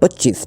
25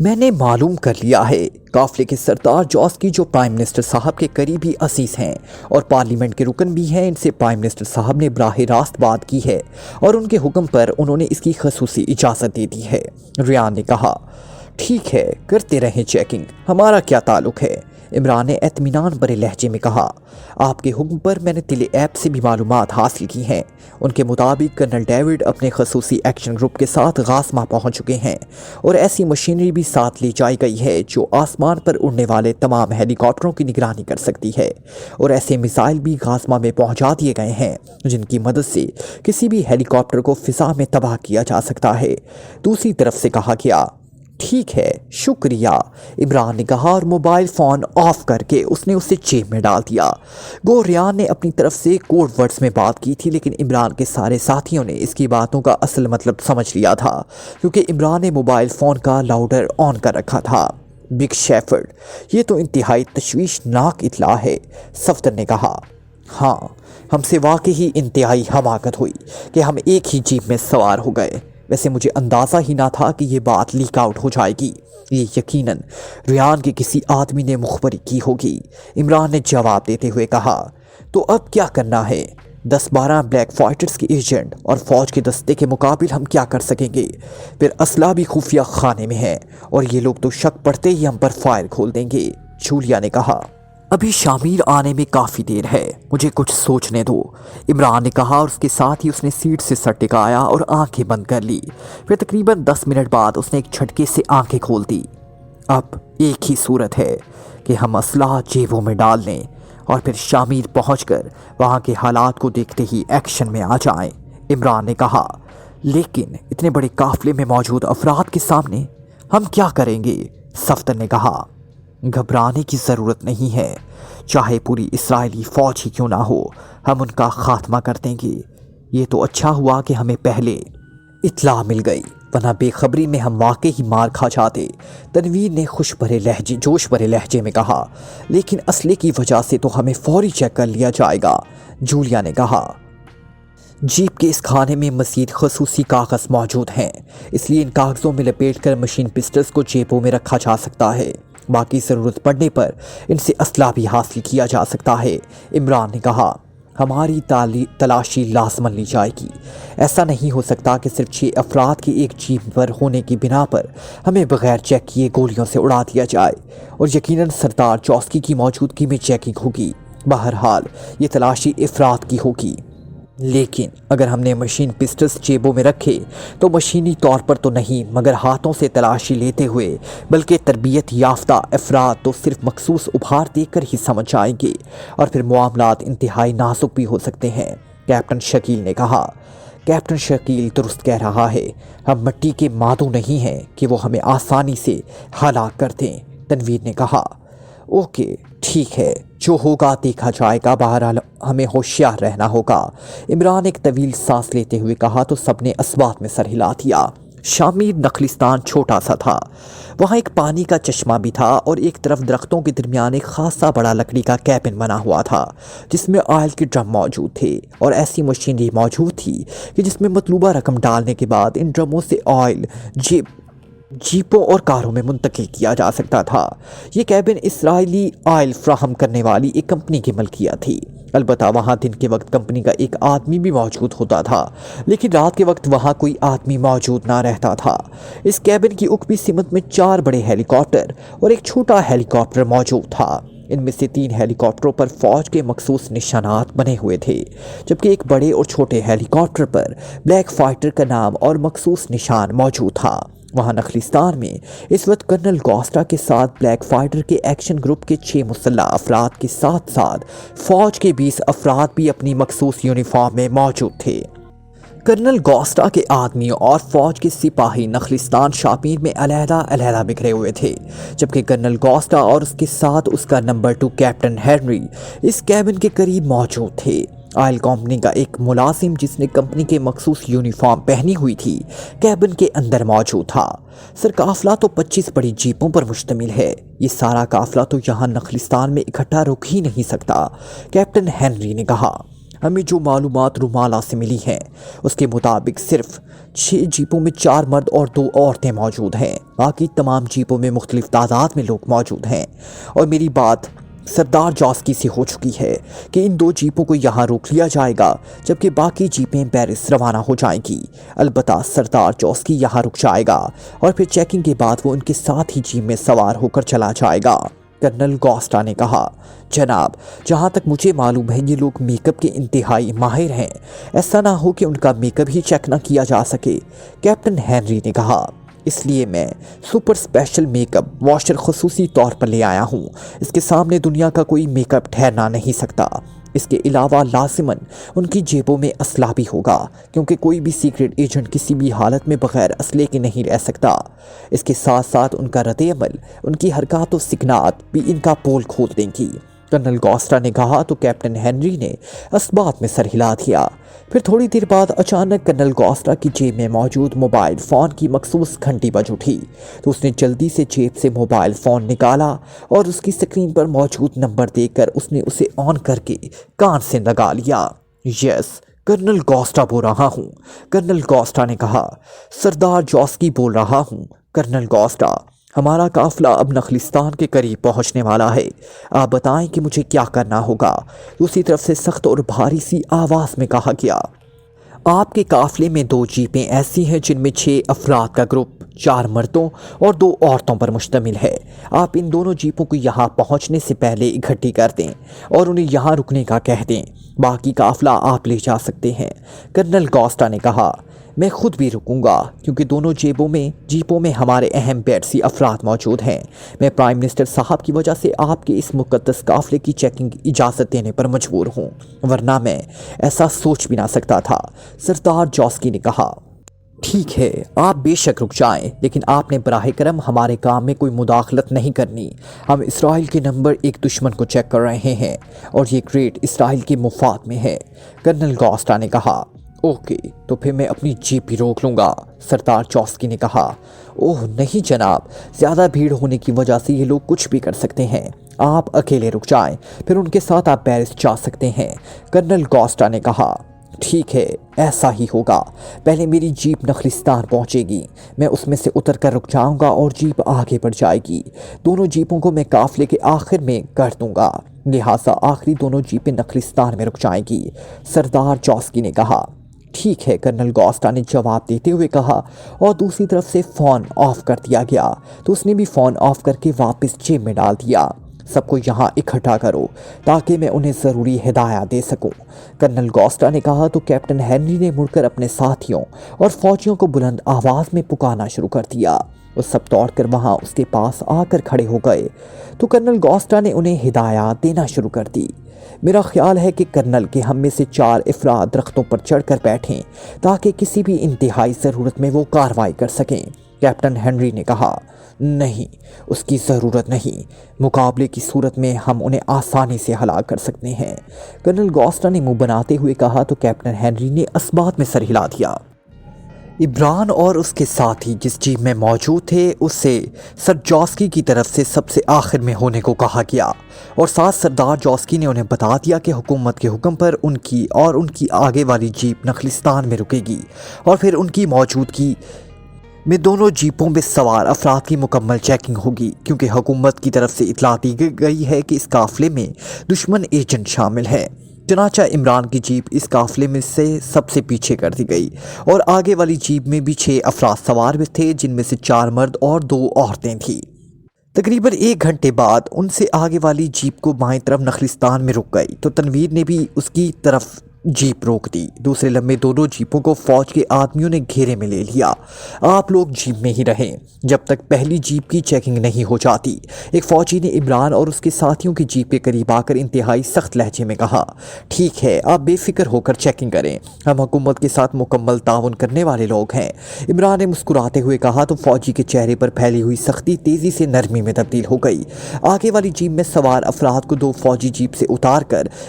میں نے معلوم کر لیا ہے قافلے کے سردار جاسکی جو پرائم منسٹر صاحب کے قریبی عزیز ہیں اور پارلیمنٹ کے رکن بھی ہیں، ان سے پرائم منسٹر صاحب نے براہ راست بات کی ہے اور ان کے حکم پر انہوں نے اس کی خصوصی اجازت دے دی ہے۔ ریان نے کہا، ٹھیک ہے، کرتے رہیں چیکنگ، ہمارا کیا تعلق ہے؟ عمران نے اطمینان بھرے لہجے میں کہا، آپ کے حکم پر میں نے ٹیلی ایپ سے بھی معلومات حاصل کی ہیں۔ ان کے مطابق کرنل ڈیوڈ اپنے خصوصی ایکشن گروپ کے ساتھ غاسمہ پہنچ چکے ہیں اور ایسی مشینری بھی ساتھ لی جائی گئی ہے جو آسمان پر اڑنے والے تمام ہیلی کاپٹروں کی نگرانی کر سکتی ہے، اور ایسے میزائل بھی غاسمہ میں پہنچا دیے گئے ہیں جن کی مدد سے کسی بھی ہیلی کاپٹر کو فضا میں تباہ کیا جا سکتا ہے۔ دوسری طرف سے کہا گیا، ٹھیک ہے، شکریہ، عمران نے کہا اور موبائل فون آف کر کے اس نے اسے جیب میں ڈال دیا۔ گو ریان نے اپنی طرف سے کوڈ ورڈز میں بات کی تھی، لیکن عمران کے سارے ساتھیوں نے اس کی باتوں کا اصل مطلب سمجھ لیا تھا کیونکہ عمران نے موبائل فون کا لاؤڈر آن کر رکھا تھا۔ بگ شیفرڈ، یہ تو انتہائی تشویشناک اطلاع ہے، صفدر نے کہا۔ ہاں، ہم سے واقعی انتہائی حماقت ہوئی کہ ہم ایک ہی جیپ میں سوار ہو گئے، ویسے مجھے اندازہ ہی نہ تھا کہ یہ بات لیک آؤٹ ہو جائے گی۔ یہ یقیناً ریان کے کسی آدمی نے مخبری کی ہوگی، عمران نے جواب دیتے ہوئے کہا۔ تو اب کیا کرنا ہے؟ 10-12 بلیک فائٹرز کے ایجنٹ اور فوج کے دستے کے مقابل ہم کیا کر سکیں گے؟ پھر اسلحہ بھی خفیہ خانے میں ہے اور یہ لوگ تو شک پڑتے ہی ہم پر فائر کھول دیں گے، جولیا نے کہا۔ ابھی شامیر آنے میں کافی دیر ہے، مجھے کچھ سوچنے دو، عمران نے کہا اور اس کے ساتھ ہی اس نے سیٹ سے سر ٹکایا اور آنکھیں بند کر لی۔ پھر تقریباً 10 منٹ بعد اس نے ایک جھٹکے سے آنکھیں کھول دی۔ اب ایک ہی صورت ہے کہ ہم اسلحہ جیبوں میں ڈال لیں اور پھر شامیر پہنچ کر وہاں کے حالات کو دیکھتے ہی ایکشن میں آ جائیں، عمران نے کہا۔ لیکن اتنے بڑے قافلے میں موجود افراد کے سامنے ہم کیا کریں گے؟ صفدر نے کہا۔ گھبرانے کی ضرورت نہیں ہے، چاہے پوری اسرائیلی فوج ہی کیوں نہ ہو، ہم ان کا خاتمہ کر دیں گے۔ یہ تو اچھا ہوا کہ ہمیں پہلے اطلاع مل گئی، ورنہ بے خبری میں ہم واقعی ہی مار کھا جاتے، تنویر نے جوش بھرے لہجے میں کہا۔ لیکن اسلحے کی وجہ سے تو ہمیں فوری چیک کر لیا جائے گا، جولیا نے کہا۔ جیپ کے اس کھانے میں مزید خصوصی کاغذ موجود ہیں، اس لیے ان کاغذوں میں لپیٹ کر مشین پسٹلز کو جیبوں میں رکھا جا سکتا ہے، باقی ضرورت پڑنے پر ان سے اسلحہ بھی حاصل کیا جا سکتا ہے، عمران نے کہا۔ ہماری تلاشی لازماً لی جائے گی، ایسا نہیں ہو سکتا کہ صرف 6 افراد کی ایک جیپ پر ہونے کی بنا پر ہمیں بغیر چیک کیے گولیوں سے اڑا دیا جائے، اور یقیناً سردار جاسکی کی موجودگی میں چیکنگ ہوگی۔ بہرحال یہ تلاشی افراد کی ہوگی، لیکن اگر ہم نے مشین پسٹلز جیبوں میں رکھے تو مشینی طور پر تو نہیں مگر ہاتھوں سے تلاشی لیتے ہوئے، بلکہ تربیت یافتہ افراد تو صرف مخصوص ابھار دیکھ کر ہی سمجھ جائیں گے، اور پھر معاملات انتہائی نازک بھی ہو سکتے ہیں، کیپٹن شکیل نے کہا۔ کیپٹن شکیل درست کہہ رہا ہے، ہم مٹی کے مادو نہیں ہیں کہ وہ ہمیں آسانی سے ہلاک کر دیں، تنویر نے کہا۔ اوکے، ٹھیک ہے، جو ہوگا دیکھا جائے گا، بہرحال ہمیں ہوشیار رہنا ہوگا، عمران ایک طویل سانس لیتے ہوئے کہا تو سب نے اسبات میں سر ہلا دیا۔ شامیر نخلستان چھوٹا سا تھا، وہاں ایک پانی کا چشمہ بھی تھا اور ایک طرف درختوں کے درمیان ایک خاصا بڑا لکڑی کا کیبن بنا ہوا تھا جس میں آئل کے ڈرم موجود تھے اور ایسی مشینری موجود تھی کہ جس میں مطلوبہ رقم ڈالنے کے بعد ان ڈرموں سے آئل جیپوں اور کاروں میں منتقل کیا جا سکتا تھا۔ یہ کیبن اسرائیلی آئل فراہم کرنے والی ایک کمپنی کی ملکیت تھی، البتہ وہاں دن کے وقت کمپنی کا ایک آدمی بھی موجود ہوتا تھا، لیکن رات کے وقت وہاں کوئی آدمی موجود نہ رہتا تھا۔ اس کیبن کی اوپری سمت میں 4 بڑے ہیلی کاپٹر اور ایک چھوٹا ہیلی کاپٹر موجود تھا، ان میں سے 3 ہیلی کاپٹروں پر فوج کے مخصوص نشانات بنے ہوئے تھے، جبکہ ایک بڑے اور چھوٹے ہیلی کاپٹر پر بلیک فائٹر کا نام اور مخصوص نشان موجود تھا۔ وہاں نخلستان میں اس وقت کرنل گوسٹا کے ساتھ بلیک فائٹر کے ایکشن گروپ کے 6 مسلح افراد کے ساتھ ساتھ فوج کے 20 افراد بھی اپنی مخصوص یونیفارم میں موجود تھے۔ کرنل گوسٹا کے آدمی اور فوج کے سپاہی نخلستان شامیر میں علیحدہ علیحدہ بکھرے ہوئے تھے، جبکہ کرنل گوسٹا اور اس کے ساتھ اس کا نمبر 2 کیپٹن ہینری اس کیبن کے قریب موجود تھے۔ آئل کمپنی کا ایک ملازم جس نے کمپنی کے مخصوص یونیفارم پہنی ہوئی تھی کیبن کے اندر موجود تھا۔ سر قافلہ تو 25 بڑی جیپوں پر مشتمل ہے، یہ سارا قافلہ تو یہاں نخلستان میں اکٹھا رک ہی نہیں سکتا، کیپٹن ہینری نے کہا۔ ہمیں جو معلومات رومالا سے ملی ہیں اس کے مطابق صرف 6 جیپوں میں 4 مرد اور 2 عورتیں موجود ہیں، باقی تمام جیپوں میں مختلف تعداد میں لوگ موجود ہیں اور میری بات سردار جاسکی سے ہو چکی ہے کہ ان 2 جیپوں کو یہاں روک لیا جائے گا جبکہ باقی جیپیں پیرس روانہ ہو جائیں گی۔ البتہ سردار جاسکی یہاں رک جائے گا اور پھر چیکنگ کے بعد وہ ان کے ساتھ ہی جیپ میں سوار ہو کر چلا جائے گا۔ کرنل گوسٹا نے کہا، جناب جہاں تک مجھے معلوم ہے یہ لوگ میک اپ کے انتہائی ماہر ہیں، ایسا نہ ہو کہ ان کا میک اپ ہی چیک نہ کیا جا سکے۔ کیپٹن ہنری نے کہا، اس لیے میں super special make up washer خصوصی طور پر لے آیا ہوں، اس کے سامنے دنیا کا کوئی میک اپ ٹھہرنا نہیں سکتا۔ اس کے علاوہ لازماً ان کی جیبوں میں اسلحہ بھی ہوگا کیونکہ کوئی بھی سیکرٹ ایجنٹ کسی بھی حالت میں بغیر اسلحے کے نہیں رہ سکتا۔ اس کے ساتھ ساتھ ان کا رد عمل، ان کی حرکات و سکنات بھی ان کا پول کھول دیں گی۔ کرنل گوسٹا نے کہا تو کیپٹن ہنری نے اسبات میں سر ہلا دیا۔ پھر تھوڑی دیر بعد اچانک کرنل گوسٹا کی جیب میں موجود موبائل فون کی مخصوص گھنٹی بج اٹھی تو اس نے جلدی سے جیب سے موبائل فون نکالا اور اس کی سکرین پر موجود نمبر دیکھ کر اس نے اسے آن کر کے کان سے لگا لیا۔ یس، کرنل گوسٹا بول رہا ہوں، کرنل گوسٹا نے کہا۔ سردار جاسکی بول رہا ہوں، کرنل گوسٹا۔ ہمارا قافلہ اب نخلستان کے قریب پہنچنے والا ہے، آپ بتائیں کہ مجھے کیا کرنا ہوگا؟ دوسری طرف سے سخت اور بھاری سی آواز میں کہا گیا، آپ کے قافلے میں 2 جیپیں ایسی ہیں جن میں 6 افراد کا گروپ 4 مردوں اور 2 عورتوں پر مشتمل ہے۔ آپ ان دونوں جیپوں کو یہاں پہنچنے سے پہلے اکٹھی کر دیں اور انہیں یہاں رکنے کا کہہ دیں، باقی قافلہ آپ لے جا سکتے ہیں۔ کرنل گوسٹا نے کہا، میں خود بھی رکوں گا کیونکہ دونوں جیپوں میں ہمارے اہم بیٹسی افراد موجود ہیں۔ میں پرائم منسٹر صاحب کی وجہ سے آپ کے اس مقدس قافلے کی چیکنگ اجازت دینے پر مجبور ہوں، ورنہ میں ایسا سوچ بھی نہ سکتا تھا، سردار جاسکی نے کہا۔ ٹھیک ہے، آپ بے شک رک جائیں، لیکن آپ نے براہ کرم ہمارے کام میں کوئی مداخلت نہیں کرنی۔ ہم اسرائیل کے نمبر 1 دشمن کو چیک کر رہے ہیں اور یہ ریڈ اسرائیل کے مفاد میں ہے، کرنل گوسٹا نے کہا۔ اوکے، تو پھر میں اپنی جیپ بھی روک لوں گا، سردار جاسکی نے کہا۔ اوہ نہیں جناب، زیادہ بھیڑ ہونے کی وجہ سے یہ لوگ کچھ بھی کر سکتے ہیں، آپ اکیلے رک جائیں، پھر ان کے ساتھ آپ پیرس جا سکتے ہیں، کرنل گوسٹا نے کہا۔ ٹھیک ہے، ایسا ہی ہوگا، پہلے میری جیپ نخلستان پہنچے گی، میں اس میں سے اتر کر رک جاؤں گا اور جیپ آگے بڑھ جائے گی۔ دونوں جیپوں کو میں قافلے کے آخر میں کر دوں گا، لہٰذا آخری دونوں جیپیں نخلستان میں رک جائیں گی، سردار جاسکی نے کہا۔ ٹھیک ہے، کرنل گوسٹا نے جواب دیتے ہوئے کہا اور دوسری طرف سے فون آف کر دیا گیا تو اس نے بھی فون آف کر کے واپس جیب میں ڈال دیا۔ سب کو یہاں اکٹھا کرو تاکہ میں انہیں ضروری ہدایات دے سکوں، کرنل گوسٹا نے کہا تو کیپٹن ہنری نے مڑ کر اپنے ساتھیوں اور فوجیوں کو بلند آواز میں پکارنا شروع کر دیا۔ وہ سب دوڑ کر وہاں اس کے پاس آ کر کھڑے ہو گئے تو کرنل گوسٹا نے انہیں ہدایات دینا شروع کر دی۔ میرا خیال ہے کہ کرنل کے ہم میں سے 4 افراد درختوں پر چڑھ کر بیٹھیں تاکہ کسی بھی انتہائی ضرورت میں وہ کارروائی کر سکیں، کیپٹن ہنری نے کہا۔ نہیں، اس کی ضرورت نہیں، مقابلے کی صورت میں ہم انہیں آسانی سے ہلاک کر سکتے ہیں، کرنل گوسٹا نے منہ بناتے ہوئے کہا تو کیپٹن ہنری نے اسبات میں سر ہلا دیا۔ عمران اور اس کے ساتھی جس جیپ میں موجود تھے اسے سر جاسکی کی طرف سے سب سے آخر میں ہونے کو کہا گیا اور ساتھ سردار جاسکی نے انہیں بتا دیا کہ حکومت کے حکم پر ان کی آگے والی جیپ نخلستان میں رکے گی اور پھر ان کی موجودگی میں دونوں جیپوں میں سوار افراد کی مکمل چیکنگ ہوگی کیونکہ حکومت کی طرف سے اطلاع دی گئی ہے کہ اس قافلے میں دشمن ایجنٹ شامل ہے۔ چنانچہ عمران کی جیپ اس قافلے میں سے سب سے پیچھے کر دی گئی اور آگے والی جیپ میں بھی 6 افراد سوار تھے جن میں سے 4 مرد اور 2 عورتیں تھیں۔ تقریباً 1 گھنٹے بعد ان سے آگے والی جیپ کو بائیں طرف نخلستان میں رک گئی تو تنویر نے بھی اس کی طرف جیپ روک دی۔ دوسرے لمحے دونوں جیپوں کو فوج کے آدمیوں نے گھیرے میں لے لیا۔ آپ لوگ جیپ میں ہی رہیں جب تک پہلی جیپ کی چیکنگ نہیں ہو جاتی، ایک فوجی نے عمران اور اس کے ساتھیوں کی جیپ کے قریب آ کر انتہائی سخت لہجے میں کہا۔ ٹھیک ہے، آپ بے فکر ہو کر چیکنگ کریں، ہم حکومت کے ساتھ مکمل تعاون کرنے والے لوگ ہیں، عمران نے مسکراتے ہوئے کہا تو فوجی کے چہرے پر پھیلی ہوئی سختی تیزی سے نرمی میں تبدیل ہو گئی۔ آگے والی جیپ میں سوار افراد کو 2 فوجی جیپ سے اتار کر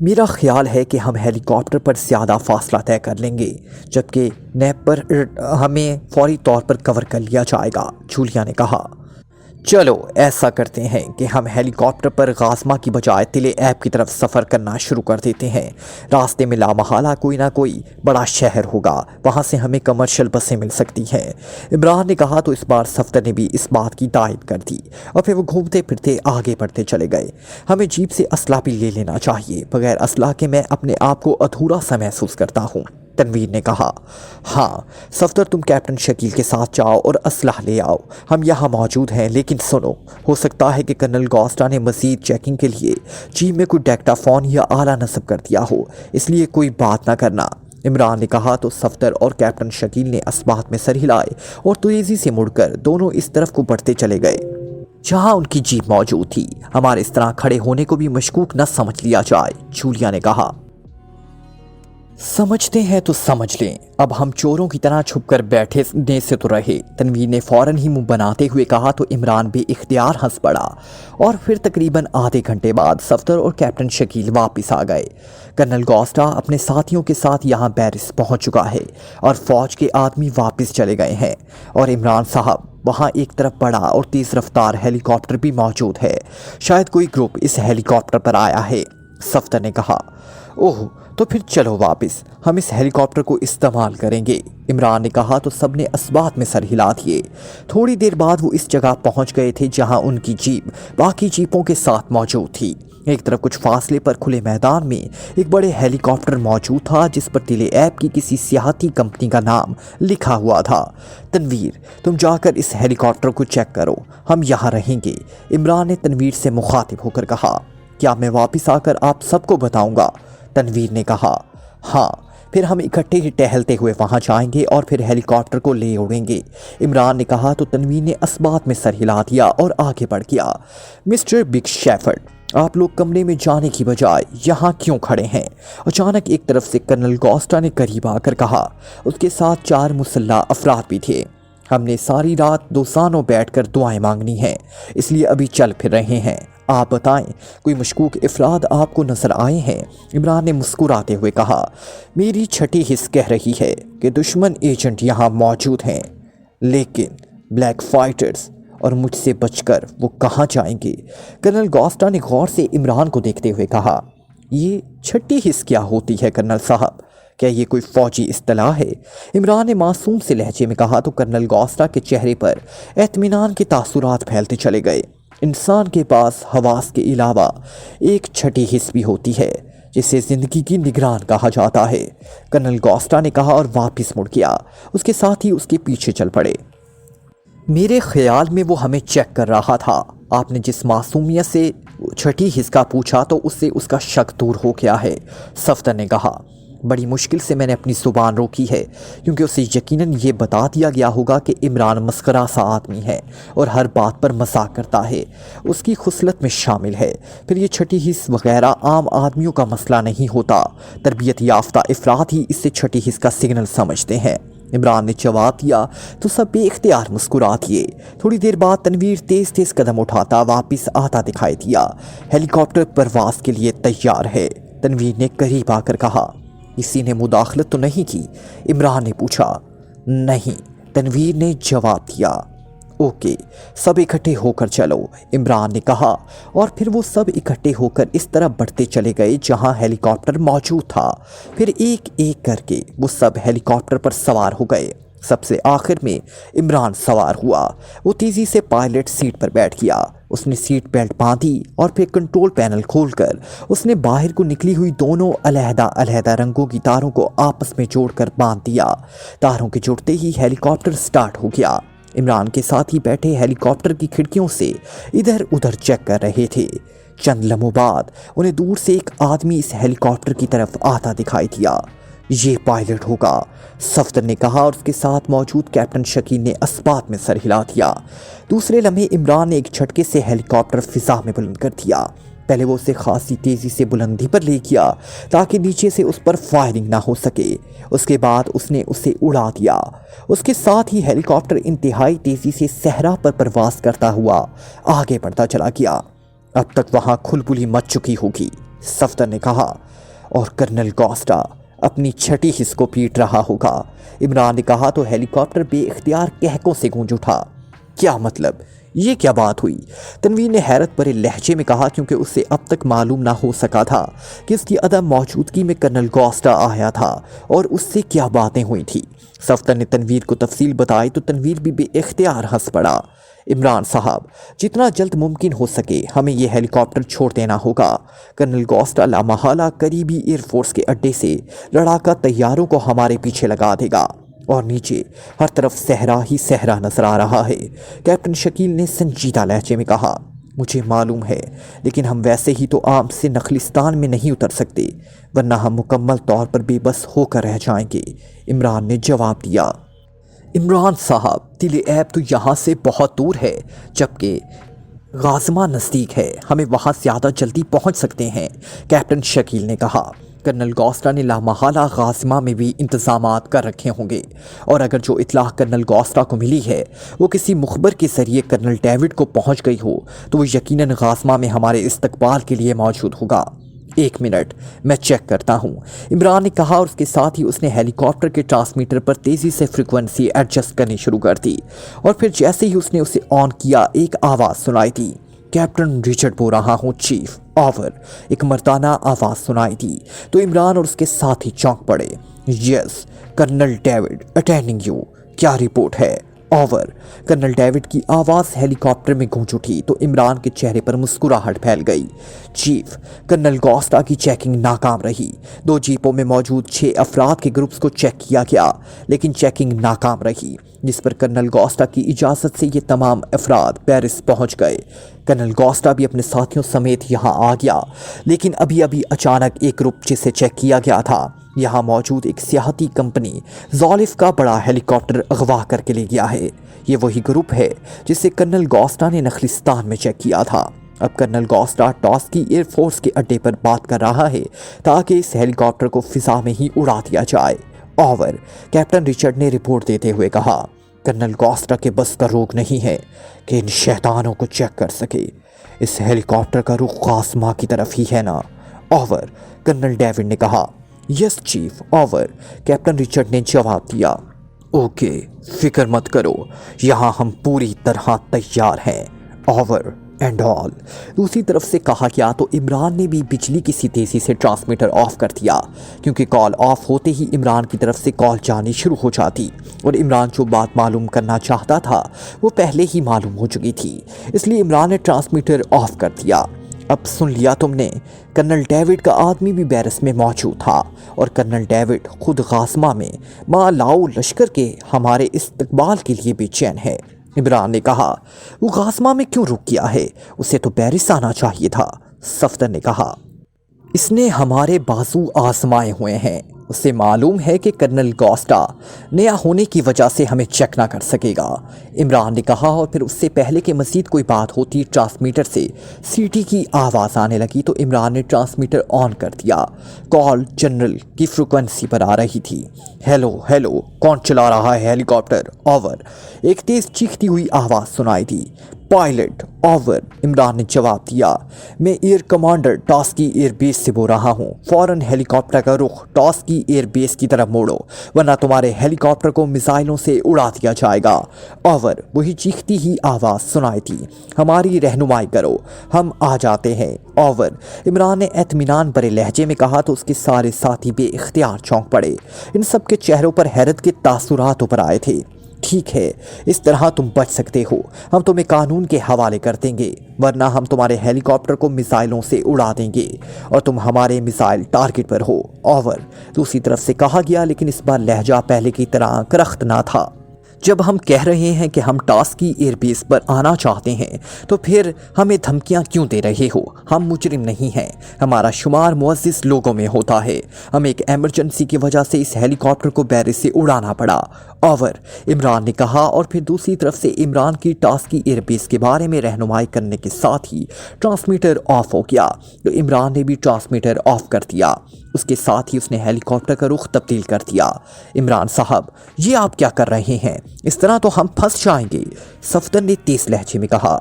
میرا خیال ہے کہ ہم ہیلی کاپٹر پر زیادہ فاصلہ طے کر لیں گے، جبکہ نیب پر ہمیں فوری طور پر کور کر لیا جائے گا، جولیا نے کہا۔ چلو ایسا کرتے ہیں کہ ہم ہیلی کاپٹر پر غازمہ کی بجائے تل ایب کی طرف سفر کرنا شروع کر دیتے ہیں۔ راستے میں لامحالہ کوئی نہ کوئی بڑا شہر ہوگا، وہاں سے ہمیں کمرشل بسیں مل سکتی ہیں، عمران نے کہا۔ تو اس بار صفدر نے بھی اس بات کی تائید کر دی اور پھر وہ گھومتے پھرتے آگے بڑھتے چلے گئے۔ ہمیں جیپ سے اسلحہ بھی لے لینا چاہیے، بغیر اسلحہ کے میں اپنے آپ کو ادھورا سا محسوس کرتا ہوں، تنویر نے کہا۔ ہاں صفدر، تم کیپٹن شکیل کے ساتھ جاؤ اور اسلحہ لے آؤ، ہم یہاں موجود ہیں۔ لیکن سنو، ہو سکتا ہے کہ کرنل گوسٹا نے مزید چیکنگ کے لیے جیپ میں کوئی ڈیکٹا فون یا آلہ نصب کر دیا ہو، اس لیے کوئی بات نہ کرنا، عمران نے کہا۔ تو صفدر اور کیپٹن شکیل نے اسبات میں سر ہلائے اور تیزی سے مڑ کر دونوں اس طرف کو بڑھتے چلے گئے جہاں ان کی جیپ موجود تھی۔ ہمارے اس طرح کھڑے ہونے کو بھی مشکوک نہ سمجھ لیا جائے، جولیا نے کہا۔ سمجھتے ہیں تو سمجھ لیں، اب ہم چوروں کی طرح چھپ کر بیٹھنے سے تو رہے، تنویر نے فوراً ہی منہ بناتے ہوئے کہا۔ تو عمران بے اختیار ہنس پڑا اور پھر تقریباً آدھے گھنٹے بعد صفدر اور کیپٹن شکیل واپس آ گئے۔ کرنل گوسٹا اپنے ساتھیوں کے ساتھ یہاں بیرس پہنچ چکا ہے اور فوج کے آدمی واپس چلے گئے ہیں، اور عمران صاحب وہاں ایک طرف بڑا اور تیز رفتار ہیلی کاپٹر بھی موجود ہے، شاید کوئی گروپ اس ہیلی کاپٹر پر آیا ہے، صفدر نے کہا۔ اوہ، تو پھر چلو واپس، ہم اس ہیلی کاپٹر کو استعمال کریں گے، عمران نے کہا۔ تو سب نے اسبات میں سر ہلا دیے۔ تھوڑی دیر بعد وہ اس جگہ پہنچ گئے تھے جہاں ان کی جیپ باقی جیپوں کے ساتھ موجود تھی۔ ایک طرف کچھ فاصلے پر کھلے میدان میں ایک بڑے ہیلی کاپٹر موجود تھا جس پر تل ایب کی کسی سیاحتی کمپنی کا نام لکھا ہوا تھا۔ تنویر، تم جا کر اس ہیلی کاپٹر کو چیک کرو، ہم یہاں رہیں گے، عمران نے تنویر سے مخاطب ہو کر کہا۔ کیا میں واپس آ کر آپ سب کو بتاؤں گا؟ تنویر نے کہا۔ ہاں، پھر ہم اکٹھے ہی ٹہلتے ہوئے وہاں جائیں گے اور پھر ہیلی کاپٹر کو لے اڑیں گے، عمران نے کہا۔ تو تنویر نے اسبات میں سر ہلا دیا اور آگے بڑھ گیا۔ مسٹر بگ شیفرڈ، آپ لوگ کمرے میں جانے کی بجائے یہاں کیوں کھڑے ہیں؟ اچانک ایک طرف سے کرنل گوسٹا نے قریب آ کر کہا۔ اس کے ساتھ 4 مسلح افراد بھی تھے۔ ہم نے ساری رات دوسانوں بیٹھ کر دعائیں مانگنی ہیں، اس لیے ابھی چل پھر رہے ہیں۔ آپ بتائیں، کوئی مشکوک افراد آپ کو نظر آئے ہیں؟ عمران نے مسکراتے ہوئے کہا۔ میری چھٹی حس کہہ رہی ہے کہ دشمن ایجنٹ یہاں موجود ہیں، لیکن بلیک فائٹرز اور مجھ سے بچ کر وہ کہاں جائیں گے؟ کرنل گوسٹا نے غور سے عمران کو دیکھتے ہوئے کہا۔ یہ چھٹی حس کیا ہوتی ہے کرنل صاحب؟ کیا یہ کوئی فوجی اصطلاح ہے؟ عمران نے معصوم سے لہجے میں کہا۔ تو کرنل گوسٹا کے چہرے پر اطمینان کے تاثرات پھیلتے چلے گئے۔ انسان کے پاس حواس کے علاوہ ایک چھٹی حس بھی ہوتی ہے جسے زندگی کی نگران کہا جاتا ہے، کرنل گوسٹا نے کہا اور واپس مڑ گیا۔ اس کے ساتھ ہی اس کے پیچھے چل پڑے۔ میرے خیال میں وہ ہمیں چیک کر رہا تھا۔ آپ نے جس معصومیت سے چھٹی حس کا پوچھا تو اس سے اس کا شک دور ہو گیا ہے، صفدر نے کہا۔ بڑی مشکل سے میں نے اپنی زبان روکی ہے کیونکہ اسے یقیناً یہ بتا دیا گیا ہوگا کہ عمران مسخرہ سا آدمی ہے اور ہر بات پر مذاق کرتا ہے، اس کی خصلت میں شامل ہے۔ پھر یہ چھٹی حس وغیرہ عام آدمیوں کا مسئلہ نہیں ہوتا، تربیت یافتہ افراد ہی اسے چھٹی حس کا سگنل سمجھتے ہیں، عمران نے جواب دیا۔ تو سب بے اختیار مسکرا دیے۔ تھوڑی دیر بعد تنویر تیز تیز قدم اٹھاتا واپس آتا دکھائی دیا۔ ہیلی کاپٹر پرواز کے لیے تیار ہے، تنویر نے قریب آ کر کہا۔ کسی نے مداخلت تو نہیں کی؟ عمران نے پوچھا۔ نہیں، تنویر نے جواب دیا۔ اوکے، سب اکٹھے ہو کر چلو، عمران نے کہا، اور پھر وہ سب اکٹھے ہو کر اس طرح بڑھتے چلے گئے جہاں ہیلی کاپٹر موجود تھا۔ پھر ایک ایک کر کے وہ سب ہیلی کاپٹر پر سوار ہو گئے۔ سب سے آخر میں عمران سوار ہوا۔ وہ تیزی سے پائلٹ سیٹ پر بیٹھ گیا۔ اس نے سیٹ بیلٹ باندھی اور پھر کنٹرول پینل کھول کر اس نے باہر کو نکلی ہوئی دونوں علیحدہ علیحدہ رنگوں کی تاروں کو آپس میں جوڑ کر باندھ دیا۔ تاروں کے جڑتے ہی ہیلی کاپٹر سٹارٹ ہو گیا۔ عمران کے ساتھ ہی بیٹھے ہیلی کاپٹر کی کھڑکیوں سے ادھر ادھر چیک کر رہے تھے۔ چند لمحوں بعد انہیں دور سے ایک آدمی اس ہیلی کاپٹر کی طرف آتا دکھائی دیا۔ یہ پائلٹ ہوگا، صفدر نے کہا، اور اس کے ساتھ موجود کیپٹن شکیل نے اسبات میں سر ہلا دیا۔ دوسرے لمحے عمران نے ایک جھٹکے سے ہیلی کاپٹر فضا میں بلند کر دیا۔ پہلے وہ اسے خاصی تیزی سے بلندی پر لے گیا تاکہ نیچے سے اس پر فائرنگ نہ ہو سکے۔ اس کے بعد اس نے اسے اڑا دیا۔ اس کے ساتھ ہی ہیلی کاپٹر انتہائی تیزی سے صحرا پر پرواز کرتا ہوا آگے بڑھتا چلا گیا۔ اب تک وہاں کھلبلی مچ چکی ہوگی، صفدر نے کہا۔ اور کرنل کوسٹا اپنی چھٹی حص کو پیٹ رہا ہوگا، عمران نے کہا تو ہیلی کاپٹر بے اختیار کہکوں سے گونج اٹھا۔ کیا مطلب؟ یہ کیا بات ہوئی؟ تنویر نے حیرت بھرے لہجے میں کہا، کیونکہ اسے اب تک معلوم نہ ہو سکا تھا کہ اس کی عدم موجودگی میں کرنل کوسٹا آیا تھا اور اس سے کیا باتیں ہوئی تھی۔ صفدر نے تنویر کو تفصیل بتائی تو تنویر بھی بے اختیار ہنس پڑا۔ عمران صاحب، جتنا جلد ممکن ہو سکے ہمیں یہ ہیلی کاپٹر چھوڑ دینا ہوگا۔ کرنل کوسٹا لامحالہ قریبی ایئر فورس کے اڈے سے لڑاکا طیاروں کو ہمارے پیچھے لگا دے گا اور نیچے ہر طرف صحرا ہی صحرا نظر آ رہا ہے، کیپٹن شکیل نے سنجیدہ لہجے میں کہا۔ مجھے معلوم ہے، لیکن ہم ویسے ہی تو عام سے نخلستان میں نہیں اتر سکتے، ورنہ ہم مکمل طور پر بے بس ہو کر رہ جائیں گے، عمران نے جواب دیا۔ عمران صاحب، تل ایب تو یہاں سے بہت دور ہے، جبکہ غازمہ نزدیک ہے، ہمیں وہاں زیادہ جلدی پہنچ سکتے ہیں، کیپٹن شکیل نے کہا۔ کرنل کوسٹا نے لامحالہ غازمہ میں بھی انتظامات کر رکھے ہوں گے، اور اگر جو اطلاع کرنل کوسٹا کو ملی ہے وہ کسی مخبر کے ذریعے کرنل ڈیوڈ کو پہنچ گئی ہو تو وہ یقیناً غازمہ میں ہمارے استقبال کے لیے موجود ہوگا۔ 1 منٹ، میں چیک کرتا ہوں، عمران نے کہا، اور اس کے ساتھ ہی اس نے ہیلی کاپٹر کے ٹرانسمیٹر پر تیزی سے فریکوینسی ایڈجسٹ کرنی شروع کر دی، اور پھر جیسے ہی اس نے اسے آن کیا ایک آواز سنائی دی۔ کیپٹن ریچرڈ بول رہا ہوں، چیف، اوور، ایک مردانہ آواز سنائی دی تو عمران اور اس کے ساتھی چونک پڑے۔ یس، کرنل ڈیوڈ اٹینڈنگ یو، کیا رپورٹ ہے؟ اوور، کرنل ڈیوڈ کی آواز ہیلی کاپٹر میں گونج اٹھی تو عمران کے چہرے پر مسکراہٹ پھیل گئی۔ چیف، کرنل کوسٹا کی چیکنگ ناکام رہی، 2 جیپوں میں موجود 6 افراد کے گروپس کو چیک کیا گیا، لیکن چیکنگ ناکام رہی، جس پر کرنل کوسٹا کی اجازت سے یہ تمام افراد پیرس پہنچ گئے۔ کرنل کوسٹا بھی اپنے ساتھیوں سمیت یہاں آ گیا، لیکن ابھی اچانک ایک گروپ جسے چیک کیا گیا تھا یہاں موجود ایک سیاحتی کمپنی زولف کا بڑا ہیلی کاپٹر اغوا کر کے لے گیا ہے۔ یہ وہی گروپ ہے جسے کرنل کوسٹا نے نخلستان میں چیک کیا تھا۔ اب کرنل کوسٹا ٹاسکی ایئر فورس کے اڈے پر بات کر رہا ہے تاکہ اس ہیلی کاپٹر کو فضا میں ہی اڑا دیا جائے۔ اوور، کیپٹن ریچرڈ نے رپورٹ دیتے ہوئے کہا۔ کرنل کوسٹا کے بس کا روگ نہیں ہے کہ ان شیطانوں کو چیک کر سکے، اس ہیلی کاپٹر کا رخ غازمہ کی طرف ہی ہے نا؟ اوور، کرنل ڈیوڈ نے کہا۔ یس چیف، اوور، کیپٹن ریچرڈ نے جواب دیا۔ اوکے، فکر مت کرو، یہاں ہم پوری طرح تیار ہیں، اوور اینڈ آل۔ دوسری طرف سے کہا گیا تو عمران نے بھی بجلی کسی تیزی سے ٹرانسمیٹر آف کر دیا، کیونکہ کال آف ہوتے ہی عمران کی طرف سے کال جانی شروع ہو جاتی، اور عمران جو بات معلوم کرنا چاہتا تھا وہ پہلے ہی معلوم ہو چکی تھی، اس لیے عمران نے ٹرانسمیٹر آف کر دیا۔ اب سن لیا تم نے، کرنل ڈیوڈ کا آدمی بھی بیرس میں موجود تھا، اور کرنل ڈیوڈ خود غازمہ میں ماں لاؤ لشکر کے ہمارے استقبال کے لیے بے چین ہے۔ عمران نے کہا۔ وہ غازمہ میں کیوں رک گیا ہے؟ اسے تو پیرس آنا چاہیے تھا، صفدر نے کہا۔ اس نے ہمارے بازو آزمائے ہوئے ہیں، اسے معلوم ہے کہ کرنل کوسٹا نیا ہونے کی وجہ سے ہمیں چیک نہ کر سکے گا، عمران نے کہا، اور پھر اس سے پہلے کہ مزید کوئی بات ہوتی ٹرانسمیٹر سے سیٹی کی آواز آنے لگی تو عمران نے ٹرانسمیٹر آن کر دیا۔ کال جنرل کی فریکوینسی پر آ رہی تھی۔ ہیلو ہیلو، کون چلا رہا ہے ہیلی کاپٹر؟ اوور، ایک تیز چیختی ہوئی آواز سنائی دی۔ پائلٹ، اوور، عمران نے جواب دیا۔ میں ایئر کمانڈر ٹاسکی ایئر بیس سے بول رہا ہوں، فوراً ہیلی کاپٹر کا رخ ٹاسکی ایئر بیس کی طرف موڑو، ورنہ تمہارے ہیلی کاپٹر کو میزائلوں سے اڑا دیا جائے گا۔ اوور، وہی چیختی ہی آواز سنائی تھی۔ ہماری رہنمائی کرو، ہم آ جاتے ہیں۔ اوور، عمران نے اطمینان بھرے لہجے میں کہا تو اس کے سارے ساتھی بے اختیار چونک پڑے۔ ان سب کے چہروں پر حیرت کے تاثرات ابھر آئے تھے۔ ٹھیک ہے، اس طرح تم بچ سکتے ہو، ہم تمہیں قانون کے حوالے کر دیں گے، ورنہ ہم تمہارے ہیلی کاپٹر کو میزائلوں سے اڑا دیں گے اور تم ہمارے میزائل ٹارگٹ پر ہو۔ اوور، دوسری طرف سے کہا گیا، لیکن اس بار لہجہ پہلے کی طرح کرخت نہ تھا۔ جب ہم کہہ رہے ہیں کہ ہم ٹاسکی ایئر بیس پر آنا چاہتے ہیں تو پھر ہمیں دھمکیاں کیوں دے رہے ہو؟ ہم مجرم نہیں ہیں، ہمارا شمار معزز لوگوں میں ہوتا ہے، ہمیں ایک ایمرجنسی کی وجہ سے اس ہیلی کاپٹر کو بیرس سے اڑانا پڑا۔ اوور، عمران نے کہا، اور پھر دوسری طرف سے عمران کی ٹاسکی ایئر بیس کے بارے میں رہنمائی کرنے کے ساتھ ہی ٹرانسمیٹر آف ہو گیا تو عمران نے بھی ٹرانسمیٹر آف کر دیا۔ اس کے ساتھ ہی اس نے ہیلی کاپٹر کا رخ تبدیل کر دیا۔ عمران صاحب، یہ آپ کیا کر رہے ہیں؟ اس طرح تو ہم پھنس جائیں گے، صفدر نے تیز لہجے میں کہا۔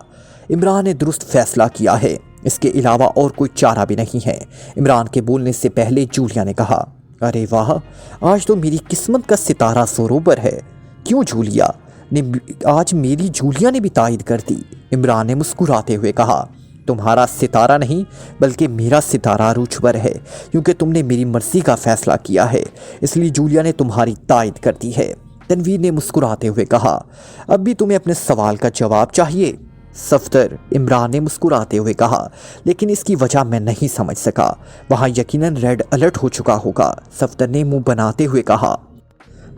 عمران نے درست فیصلہ کیا ہے، اس کے علاوہ اور کوئی چارہ بھی نہیں ہے۔ عمران کے بولنے سے پہلے جولیا نے کہا، ارے واہ، آج تو میری قسمت کا ستارہ سروبر ہے۔ کیوں جولیا نے آج میری جولیا نے بھی تائید کر دی۔ عمران نے مسکراتے ہوئے کہا، تمہارا ستارہ نہیں بلکہ میرا ستارہ عروج پر ہے، کیونکہ تم نے میری مرضی کا فیصلہ کیا ہے، اس لیے جولیا نے تمہاری تائید کر دی ہے۔ تنویر نے مسکراتے ہوئے کہا، اب بھی تمہیں اپنے سوال کا جواب چاہیے؟ صفدر، عمران نے مسکراتے ہوئے کہا، لیکن اس کی وجہ میں نہیں سمجھ سکا۔ وہاں یقیناً ریڈ الرٹ ہو چکا ہوگا۔ صفدر نے منہ بناتے ہوئے کہا،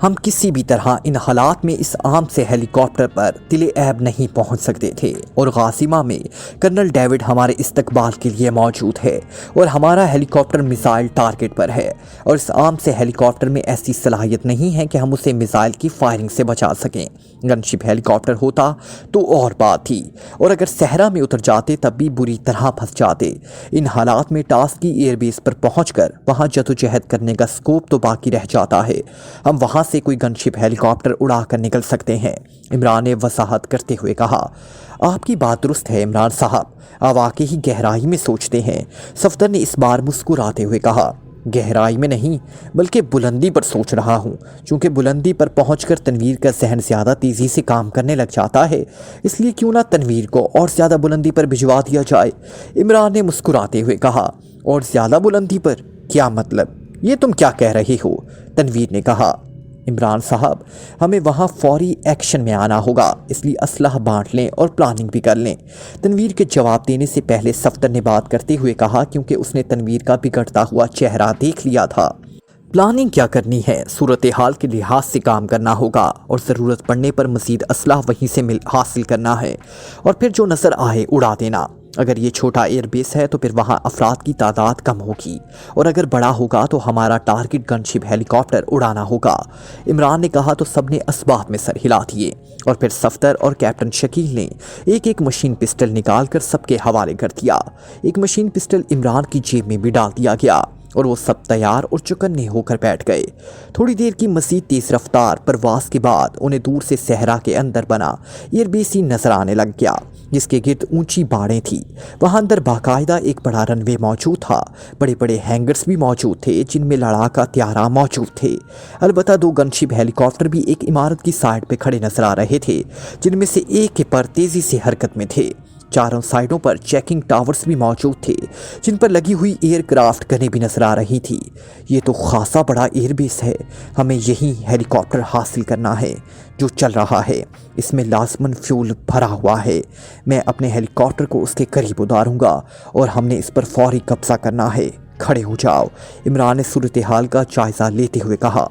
ہم کسی بھی طرح ان حالات میں اس عام سے ہیلی کاپٹر پر تل عیب نہیں پہنچ سکتے تھے، اور غازیمہ میں کرنل ڈیوڈ ہمارے استقبال کے لیے موجود ہے، اور ہمارا ہیلی کاپٹر میزائل ٹارگٹ پر ہے، اور اس عام سے ہیلی کاپٹر میں ایسی صلاحیت نہیں ہے کہ ہم اسے میزائل کی فائرنگ سے بچا سکیں۔ گن شپ ہیلی کاپٹر ہوتا تو اور بات تھی، اور اگر صحرا میں اتر جاتے تب بھی بری طرح پھنس جاتے۔ ان حالات میں ٹاسک کی ایئر بیس پر پہنچ کر وہاں جدوجہد کرنے کا سکوپ تو باقی رہ جاتا ہے۔ ہم وہاں سے کوئی گن شپ ہیلی کاپٹر اڑا کر نکل سکتے ہیں۔ عمران نے وضاحت کرتے ہوئے کہا، آپ کی بات درست ہے عمران صاحب، آپ واقعی ہی گہرائی میں سوچتے ہیں۔ صفدر نے اس بار مسکراتے ہوئے کہا، گہرائی میں نہیں بلکہ بلندی پر سوچ رہا ہوں، چونکہ بلندی پر پہنچ کر تنویر کا ذہن زیادہ تیزی سے کام کرنے لگ جاتا ہے، اس لیے کیوں نہ تنویر کو اور زیادہ بلندی پر بھجوا دیا جائے۔ عمران نے مسکراتے ہوئے کہا، اور زیادہ بلندی پر؟ کیا مطلب؟ یہ تم کیا کہہ رہے ہو؟ تنویر نے کہا، عمران صاحب، ہمیں وہاں فوری ایکشن میں آنا ہوگا، اس لیے اسلحہ بانٹ لیں اور پلاننگ بھی کر لیں۔ تنویر کے جواب دینے سے پہلے صفدر نے بات کرتے ہوئے کہا، کیونکہ اس نے تنویر کا بگڑتا ہوا چہرہ دیکھ لیا تھا۔ پلاننگ کیا کرنی ہے؟ صورتحال کے لحاظ سے کام کرنا ہوگا، اور ضرورت پڑنے پر مزید اسلحہ وہیں سے حاصل کرنا ہے، اور پھر جو نظر آئے اڑا دینا۔ اگر یہ چھوٹا ایئر بیس ہے تو پھر وہاں افراد کی تعداد کم ہوگی، اور اگر بڑا ہوگا تو ہمارا ٹارگٹ گن شپ ہیلی کاپٹر اڑانا ہوگا۔ عمران نے کہا تو سب نے اسبات میں سر ہلا دیے، اور پھر صفدر اور کیپٹن شکیل نے ایک مشین پسٹل نکال کر سب کے حوالے کر دیا۔ ایک مشین پسٹل عمران کی جیب میں بھی ڈال دیا گیا، اور وہ سب تیار اور چکنے ہو کر بیٹھ گئے۔ تھوڑی دیر کی مزید تیز رفتار پرواز کے بعد انہیں دور سے صحرا کے اندر بنا ایئر بیس ہی نظر آنے لگ گیا، جس کے گرد اونچی باڑیں تھیں۔ وہاں اندر باقاعدہ ایک بڑا رن وے موجود تھا، بڑے بڑے ہینگرز بھی موجود تھے جن میں لڑاکا طیارہ موجود تھے۔ البتہ دو گن شپ ہیلی کاپٹر بھی ایک عمارت کی سائڈ پہ کھڑے نظر آ رہے تھے، جن میں سے ایک کے پر تیزی سے حرکت میں تھے۔ چاروں سائڈوں پر چیکنگ ٹاورز بھی موجود تھے، جن پر لگی ہوئی ایئر کرافٹ گنیں بھی نظر آ رہی تھی۔ یہ تو خاصا بڑا ایئر بیس ہے، ہمیں یہی ہیلی کاپٹر حاصل کرنا ہے جو چل رہا ہے۔ اس میں لازماً فیول بھرا ہوا ہے۔ میں اپنے ہیلی کاپٹر کو اس کے قریب اتاروں گا، اور ہم نے اس پر فوری قبضہ کرنا ہے۔ کھڑے ہو جاؤ، عمران نے صورتحال کا جائزہ لیتے ہوئے کہا۔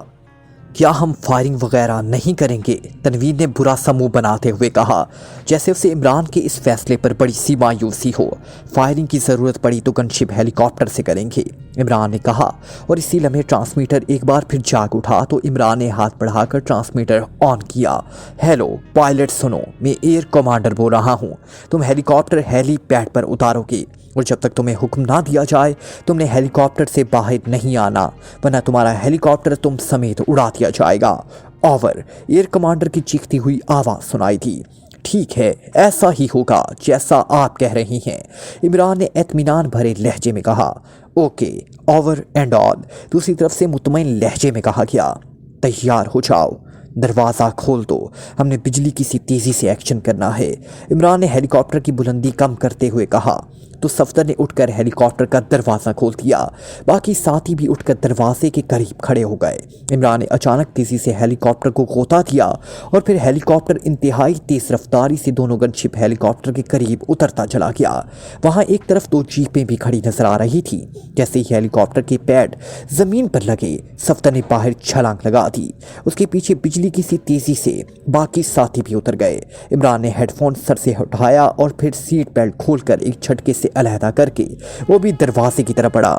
کیا ہم فائرنگ وغیرہ نہیں کریں گے؟ تنویر نے برا سا منہ بناتے ہوئے کہا، جیسے اسے عمران کے اس فیصلے پر بڑی سی مایوسی ہو۔ فائرنگ کی ضرورت پڑی تو گن شپ ہیلی کاپٹر سے کریں گے، عمران نے کہا، اور اسی لمحے ٹرانسمیٹر ایک بار پھر جاگ اٹھا تو عمران نے ہاتھ بڑھا کر ٹرانسمیٹر آن کیا۔ ہیلو پائلٹ، سنو، میں ایئر کمانڈر بول رہا ہوں۔ تم ہیلی کاپٹر ہیلی پیڈ پر اتارو گے، اور جب تک تمہیں حکم نہ دیا جائے تم نے ہیلی کاپٹر سے باہر نہیں آنا، ورنہ تمہارا ہیلی کاپٹر تم سمیت اڑا دیا جائے گا۔ اوور، ایئر کمانڈر کی چیختی ہوئی آواز سنائی دی۔ ٹھیک ہے، ایسا ہی ہوگا جیسا آپ کہہ رہی ہیں، عمران نے اطمینان بھرے لہجے میں کہا۔ اوکے، اوور اینڈ آل، دوسری طرف سے مطمئن لہجے میں کہا گیا۔ تیار ہو جاؤ، دروازہ کھول دو، ہم نے بجلی کی سی تیزی سے ایکشن کرنا ہے، عمران نے ہیلی کاپٹر کی بلندی کم کرتے ہوئے کہا۔ تو صفدر نے اٹھ کر ہیلی کاپٹر کا دروازہ کھول دیا، باقی ساتھی بھی اٹھ کر دروازے کے قریب کھڑے ہو گئے۔ عمران نے اچانک تیزی سے ہیلی کاپٹر کو غوطہ دیا، اور پھر ہیلی کاپٹر انتہائی تیز رفتاری سے دونوں گن شپ ہیلی کاپٹر کے قریب اترتا چلا گیا۔ وہاں ایک طرف دو جیپیں بھی کھڑی نظر آ رہی تھی۔ جیسے ہی ہیلی کاپٹر کے پیڈ زمین پر لگے، صفدر نے باہر چھلانگ لگا دی، اس کے پیچھے بجلی کی سی تیزی سے باقی ساتھی بھی اتر گئے۔ عمران نے ہیڈ فون سر سے ہٹایا اور پھر سیٹ بیلٹ کھول کر ایک جھٹکے سے علیحدہ کر کے وہ بھی دروازے کی طرف بڑھا۔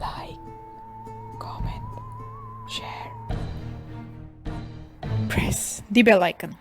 Like, comment, share, press the bell icon.